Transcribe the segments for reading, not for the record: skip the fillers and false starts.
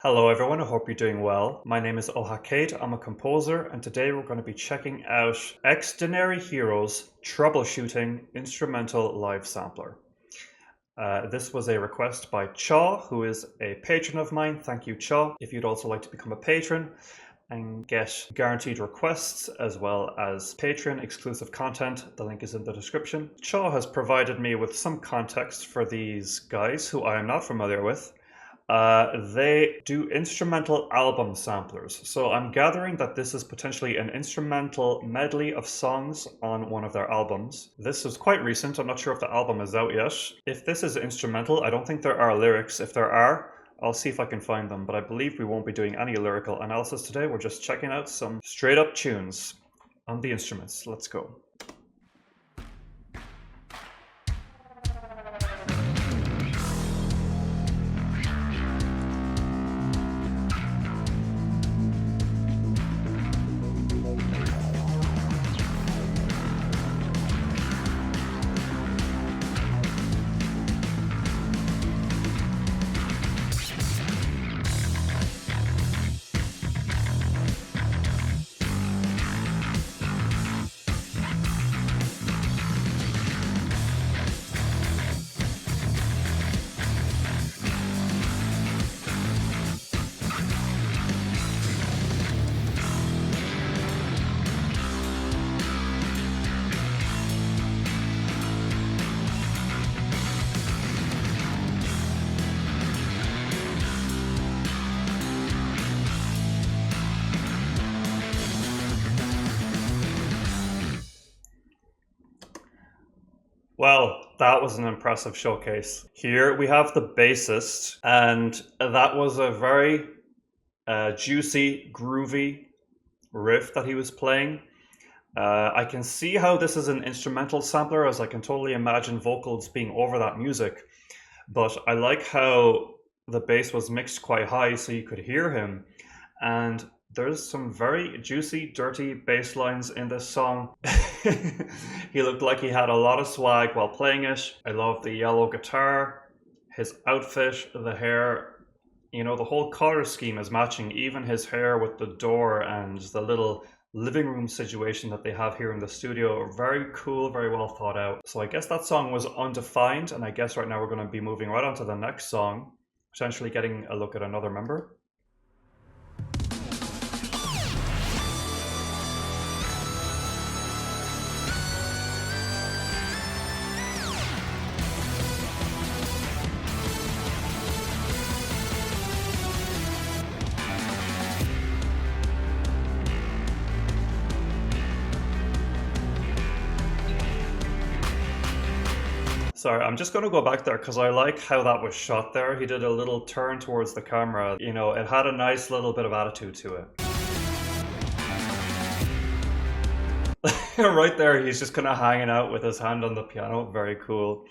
Hello everyone, I hope you're doing well. My name is Kate, I'm a composer, and today we're going to be checking out Xdinary Heroes Troubleshooting Instrumental Live Sampler. This was a request by Chaw, who is a patron of mine. Thank you, Chaw. If you'd also like to become a patron and get guaranteed requests as well as Patreon exclusive content, the link is in the description. Chaw has provided me with some context for these guys who I am not familiar with. They do instrumental album samplers, so I'm gathering that this is potentially an instrumental medley of songs on one of their albums. This is quite recent, I'm not sure if the album is out yet. If this is instrumental, I don't think there are lyrics. If there are, I'll see if I can find them, but I believe we won't be doing any lyrical analysis today. We're just checking out some straight up tunes on the instruments. Let's go. Well, that was an impressive showcase. Here we have the bassist, and that was a very juicy, groovy riff that he was playing. I can see how this is an instrumental sampler, as I can totally imagine vocals being over that music. But I like how the bass was mixed quite high so you could hear him. And there's some very juicy, dirty bass lines in this song. He looked like he had a lot of swag while playing it. I love the yellow guitar, his outfit, the hair. You know, the whole color scheme is matching, even his hair with the door and the little living room situation that they have here in the studio. Very cool, very well thought out. So I guess that song was Undefined, and I guess right now we're going to be moving right on to the next song, potentially getting a look at another member. Sorry, I'm just going to go back there because I like how that was shot there. He did a little turn towards the camera. You know, it had a nice little bit of attitude to it. Right there, he's just kind of hanging out with his hand on the piano. Very cool.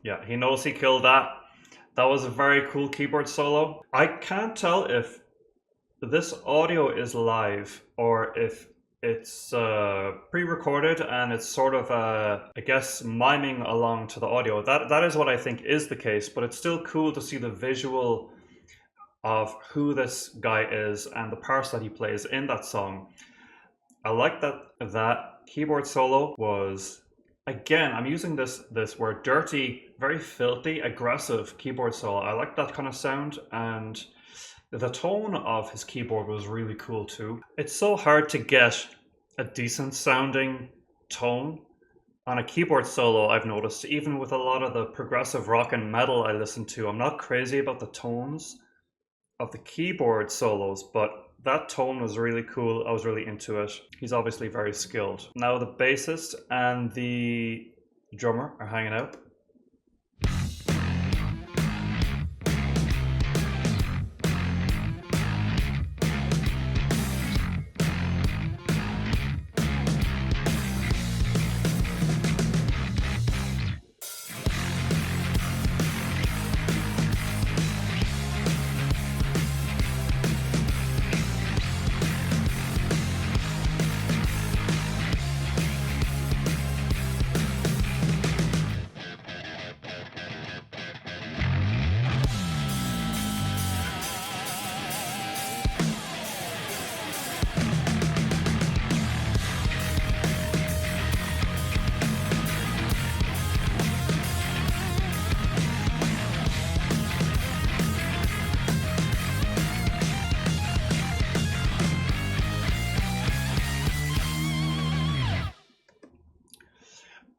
Yeah, he knows he killed that. That was a very cool keyboard solo. I can't tell if this audio is live or if it's pre-recorded and it's sort of, I guess, miming along to the audio. That is what I think is the case, but it's still cool to see the visual of who this guy is and the parts that he plays in that song. I like that keyboard solo was, again, I'm using this word dirty, very filthy, aggressive keyboard solo. I like that kind of sound, and the tone of his keyboard was really cool too. It's so hard to get a decent sounding tone on a keyboard solo, I've noticed. Even with a lot of the progressive rock and metal I listen to, I'm not crazy about the tones of the keyboard solos, but that tone was really cool. I was really into it. He's obviously very skilled. Now the bassist and the drummer are hanging out.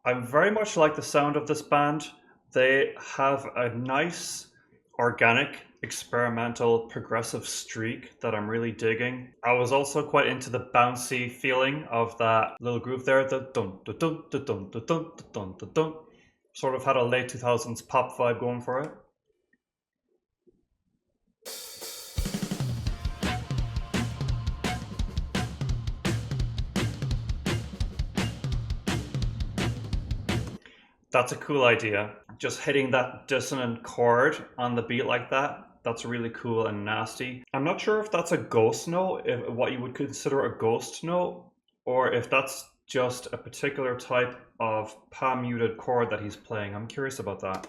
I very much like the sound of this band. They have a nice, organic, experimental, progressive streak that I'm really digging. I was also quite into the bouncy feeling of that little groove there. The dun dun dun dun dun dun dun dun dun dun. Sort of had a late 2000s pop vibe going for it. That's a cool idea. Just hitting that dissonant chord on the beat like that, that's really cool and nasty. I'm not sure if that's a ghost note, if what you would consider a ghost note, or if that's just a particular type of palm muted chord that he's playing. I'm curious about that.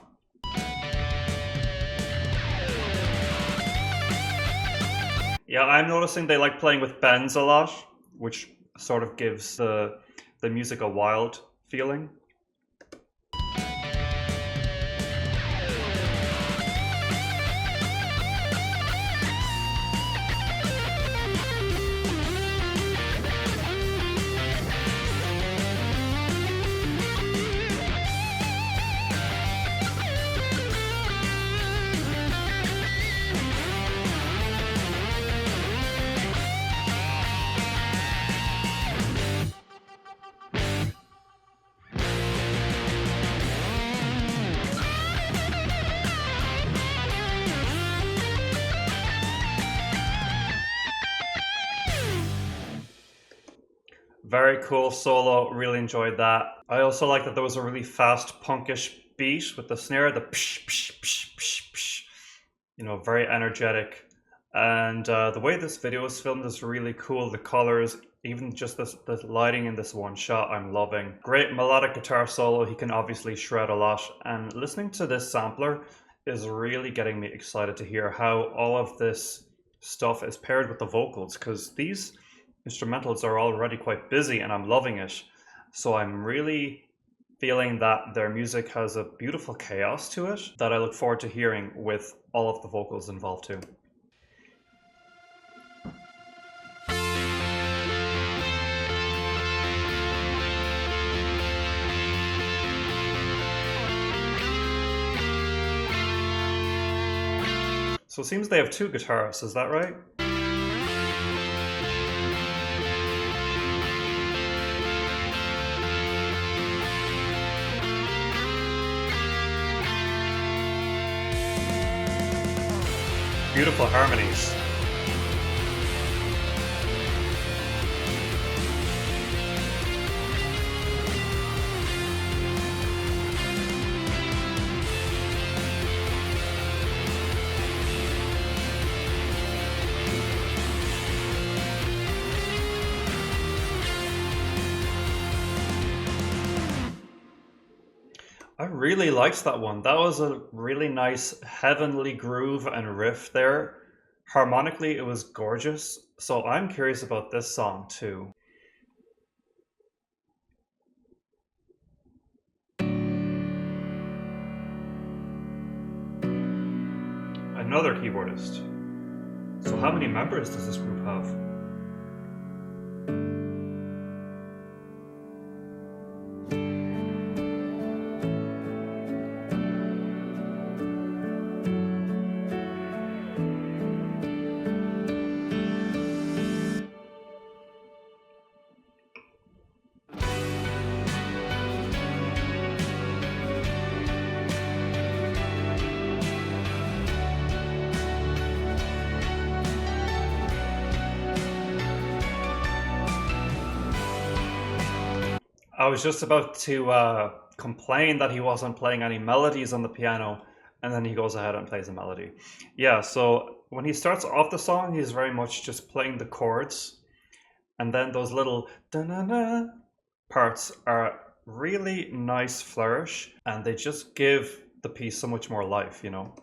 Yeah, I'm noticing they like playing with bends a lot, which sort of gives the music a wild feeling. Very cool solo, really enjoyed that. I also like that there was a really fast punkish beat with the snare, the psh, psh, psh, psh, psh. You know, very energetic. And the way this video is filmed is really cool. The colors, even just the lighting in this one shot, I'm loving. Great melodic guitar solo, he can obviously shred a lot. And listening to this sampler is really getting me excited to hear how all of this stuff is paired with the vocals, because these instrumentals are already quite busy and I'm loving it. So I'm really feeling that their music has a beautiful chaos to it that I look forward to hearing with all of the vocals involved too. So it seems they have two guitarists, is that right? Beautiful harmonies. I really liked that one. That was a really nice heavenly groove and riff there. Harmonically, it was gorgeous. So I'm curious about this song too. Another keyboardist. So how many members does this group have? I was just about to complain that he wasn't playing any melodies on the piano, and then he goes ahead and plays a melody. Yeah, so when he starts off the song, he's very much just playing the chords, and then those little da-na-na parts are really nice flourish, and they just give the piece so much more life, you know?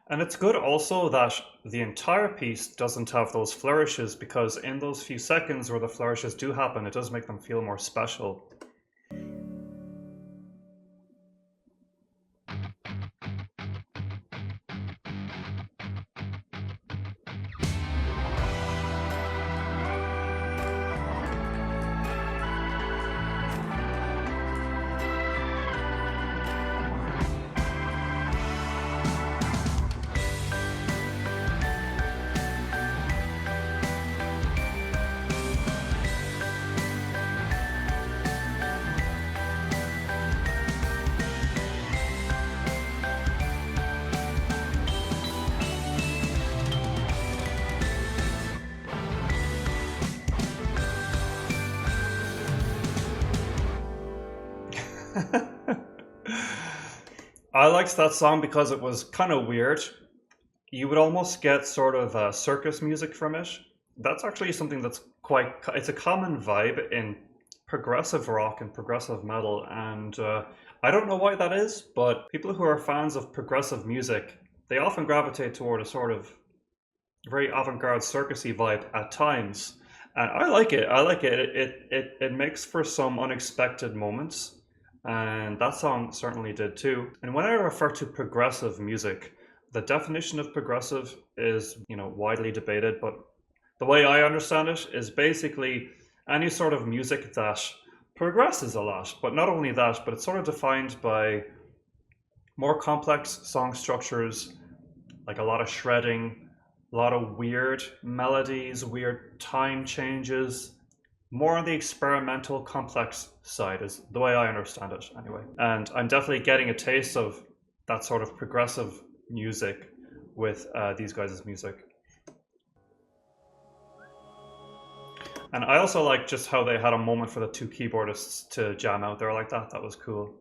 And it's good also that the entire piece doesn't have those flourishes, because in those few seconds where the flourishes do happen, it does make them feel more special. I liked that song because it was kind of weird. You would almost get sort of circus music from it. That's actually something that's it's a common vibe in progressive rock and progressive metal. And I don't know why that is, but people who are fans of progressive music, they often gravitate toward a sort of very avant-garde circusy vibe at times. And I like it. I like it. It makes for some unexpected moments. And that song certainly did too. And when I refer to progressive music, the definition of progressive is, widely debated, but the way I understand it is basically any sort of music that progresses a lot. But not only that, but it's sort of defined by more complex song structures, like a lot of shredding, a lot of weird melodies, weird time changes, more on the experimental complex side is the way I understand it anyway. And I'm definitely getting a taste of that sort of progressive music with these guys' music. And I also like just how they had a moment for the two keyboardists to jam out there like that. That was cool.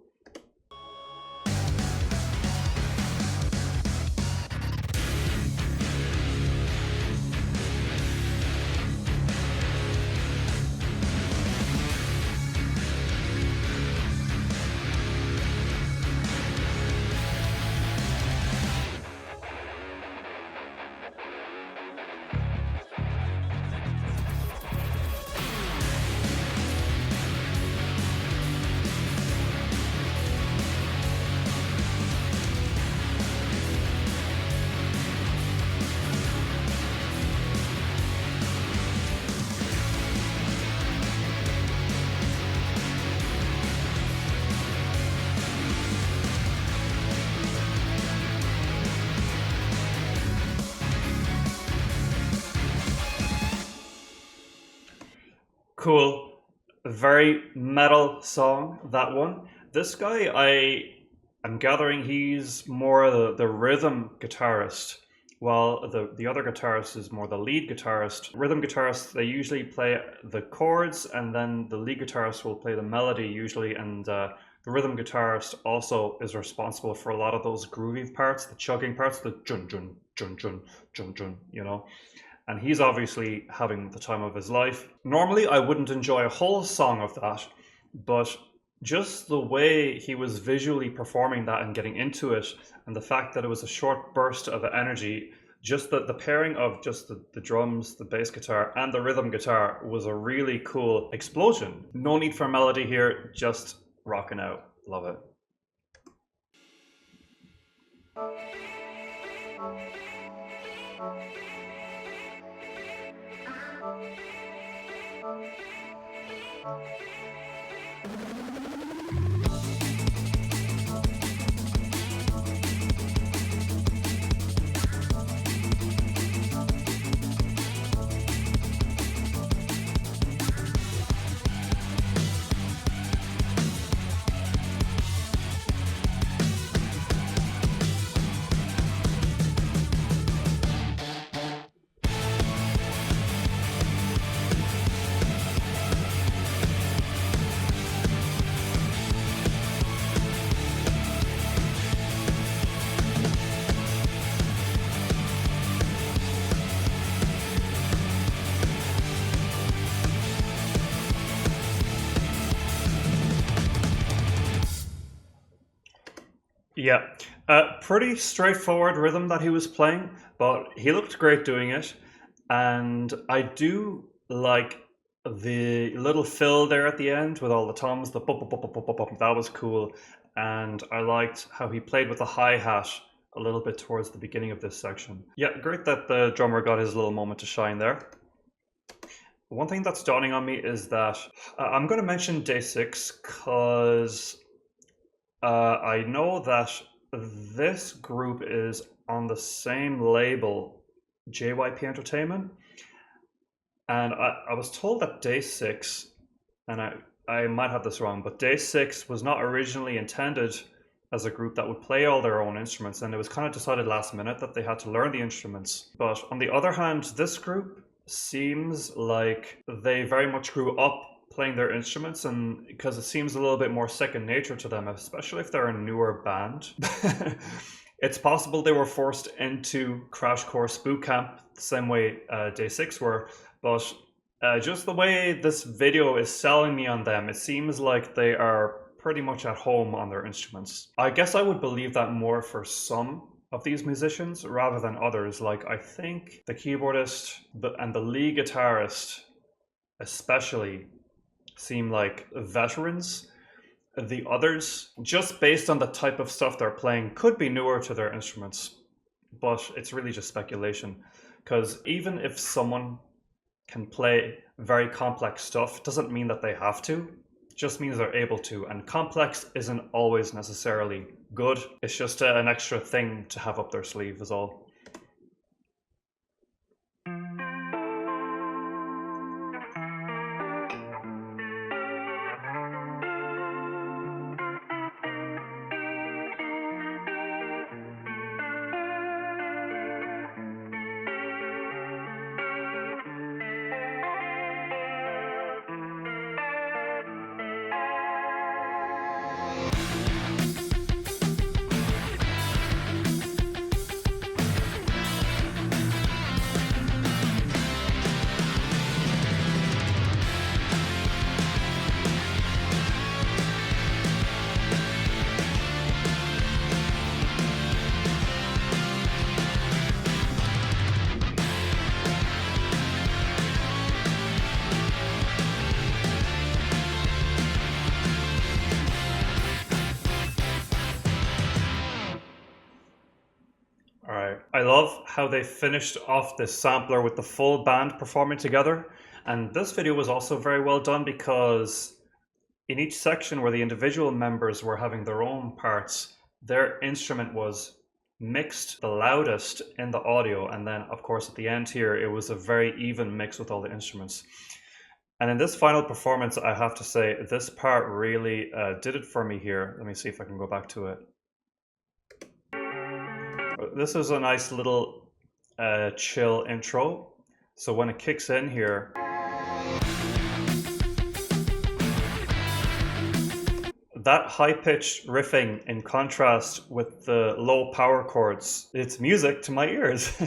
Cool. Very metal song, that one. This guy, I'm gathering he's more the rhythm guitarist, while the other guitarist is more the lead guitarist. Rhythm guitarists, they usually play the chords, and then the lead guitarist will play the melody usually, and the rhythm guitarist also is responsible for a lot of those groovy parts, the chugging parts, the jun jun jun jun jun jun. And he's obviously having the time of his life. Normally, I wouldn't enjoy a whole song of that, but just the way he was visually performing that and getting into it, and the fact that it was a short burst of energy, just the pairing of just the drums, the bass guitar, and the rhythm guitar was a really cool explosion. No need for melody here, just rocking out. Love it. Yeah, pretty straightforward rhythm that he was playing, but he looked great doing it. And I do like the little fill there at the end with all the toms, the bop, bop, bop, bop, bop, bop, that was cool. And I liked how he played with the hi-hat a little bit towards the beginning of this section. Yeah, great that the drummer got his little moment to shine there. One thing that's dawning on me is that I'm going to mention Day 6 because I know that this group is on the same label, JYP Entertainment, and I was told that Day 6, and I might have this wrong, but Day 6 was not originally intended as a group that would play all their own instruments, and it was kind of decided last minute that they had to learn the instruments. But on the other hand, this group seems like they very much grew up playing their instruments, and because it seems a little bit more second nature to them, especially if they're a newer band. It's possible they were forced into Crash Course Boot Camp the same way Day 6 were, but just the way this video is selling me on them, it seems like they are pretty much at home on their instruments. I guess I would believe that more for some of these musicians rather than others. Like, I think the keyboardist and the lead guitarist especially seem like veterans. The others, just based on the type of stuff they're playing, could be newer to their instruments, but it's really just speculation. Because even if someone can play very complex stuff, doesn't mean that they have to. It just means they're able to, and complex isn't always necessarily good. It's just an extra thing to have up their sleeve is all. I love how they finished off this sampler with the full band performing together. And this video was also very well done because in each section where the individual members were having their own parts, their instrument was mixed the loudest in the audio. And then, of course, at the end here, it was a very even mix with all the instruments. And in this final performance, I have to say, this part really did it for me here. Let me see if I can go back to it. This is a nice little chill intro. So when it kicks in here, that high-pitched riffing in contrast with the low power chords, it's music to my ears.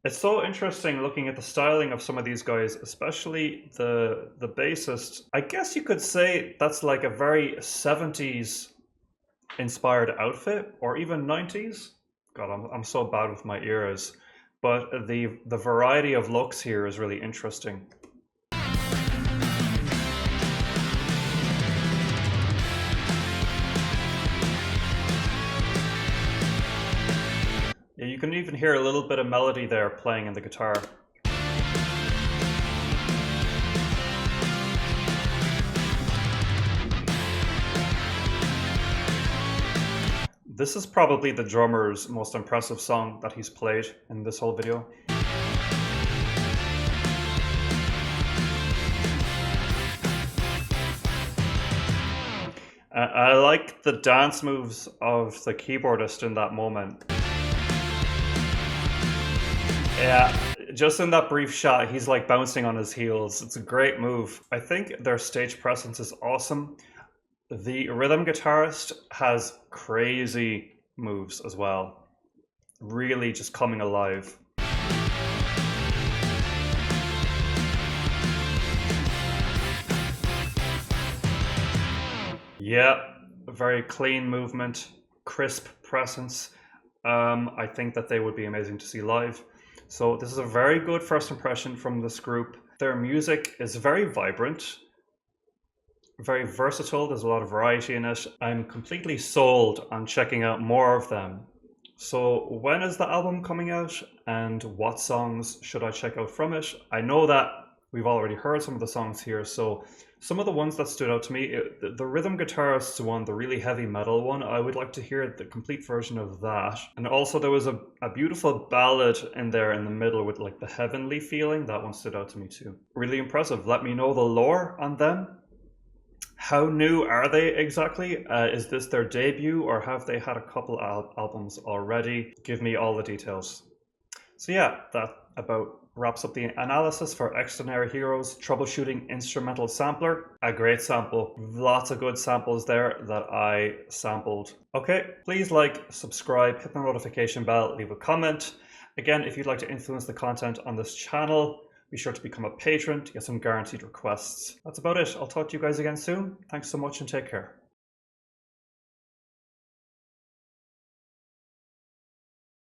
It's so interesting looking at the styling of some of these guys, especially the bassist. I guess you could say that's like a very 70s inspired outfit, or even 90s. God, I'm so bad with my ears. But the variety of looks here is really interesting. Yeah, you can even hear a little bit of melody there playing in the guitar. This is probably the drummer's most impressive song that he's played in this whole video. I like the dance moves of the keyboardist in that moment. Yeah, just in that brief shot, he's like bouncing on his heels. It's a great move. I think their stage presence is awesome. The rhythm guitarist has crazy moves as well. Really just coming alive. Yeah, very clean movement, crisp presence. I think that they would be amazing to see live. So this is a very good first impression from this group. Their music is very vibrant, very versatile. There's a lot of variety in it. I'm completely sold on checking out more of them. So when is the album coming out and what songs should I check out from it? I know that we've already heard some of the songs here, so some of the ones that stood out to me, the rhythm guitarist's one, the really heavy metal one, I would like to hear the complete version of that. And also there was a beautiful ballad in there in the middle with like the heavenly feeling. That one stood out to me too. Really impressive. Let me know the lore on them. How new are they exactly? Is this their debut or have they had a couple albums already? Give me all the details. So yeah, that about wraps up the analysis for Xdinary Heroes Troubleshooting Instrumental Sampler. A great sample. Lots of good samples there that I sampled. Okay, please like, subscribe, hit the notification bell, leave a comment. Again, if you'd like to influence the content on this channel, be sure to become a patron to get some guaranteed requests. That's about it. I'll talk to you guys again soon. Thanks so much and take care.